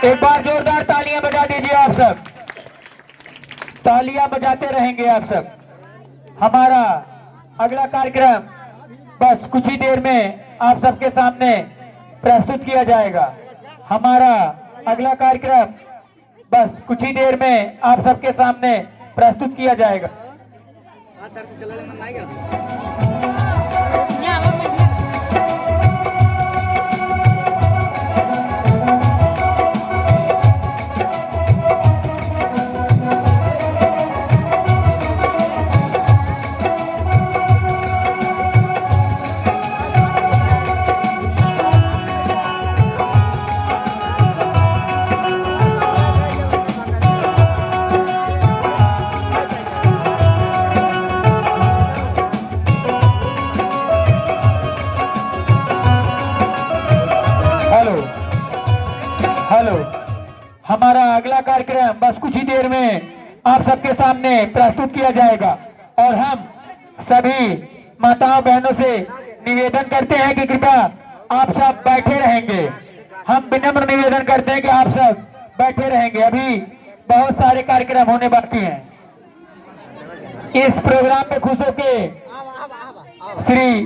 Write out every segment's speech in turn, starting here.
एक बार जोरदार तालियां बजा दीजिए आप सब, तालियां बजाते रहेंगे आप सब। हमारा अगला कार्यक्रम बस कुछ ही देर में आप सबके सामने प्रस्तुत किया जाएगा। हमारा अगला कार्यक्रम बस कुछ ही देर में आप सबके सामने प्रस्तुत किया जाएगा। हेलो, हमारा अगला कार्यक्रम बस कुछ ही देर में आप सबके सामने प्रस्तुत किया जाएगा और हम सभी माताओं बहनों से निवेदन करते हैं कि कृपया आप सब बैठे रहेंगे। हम विनम्र निवेदन करते हैं कि आप सब बैठे रहेंगे, अभी बहुत सारे कार्यक्रम होने बाकी हैं। इस प्रोग्राम में खुश होके श्री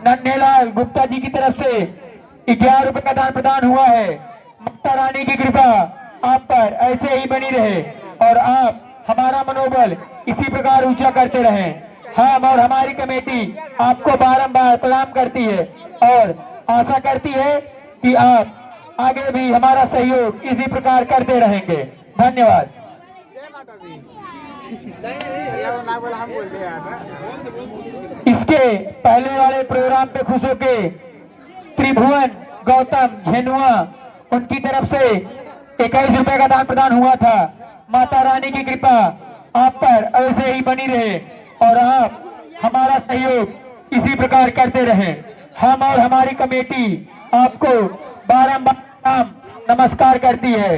नन्हेलाल गुप्ता जी की तरफ से 11 रुपए का दान प्रदान हुआ है। माता रानी की कृपा आप पर ऐसे ही बनी रहे और आप हमारा मनोबल इसी प्रकार ऊंचा करते रहें। हम और हमारी कमेटी आपको बारंबार प्रणाम करती है और आशा करती है कि आप आगे भी हमारा सहयोग इसी प्रकार करते रहेंगे। धन्यवाद। इसके पहले वाले प्रोग्राम पे खुश होके त्रिभुवन गौतम झेनुआ उनकी तरफ से 21 रुपए का दान प्रदान हुआ था। माता रानी की कृपा आप पर ऐसे ही बनी रहे और आप हमारा सहयोग इसी प्रकार करते रहें। हम और हमारी कमेटी आपको बारंबार नमस्कार करती है।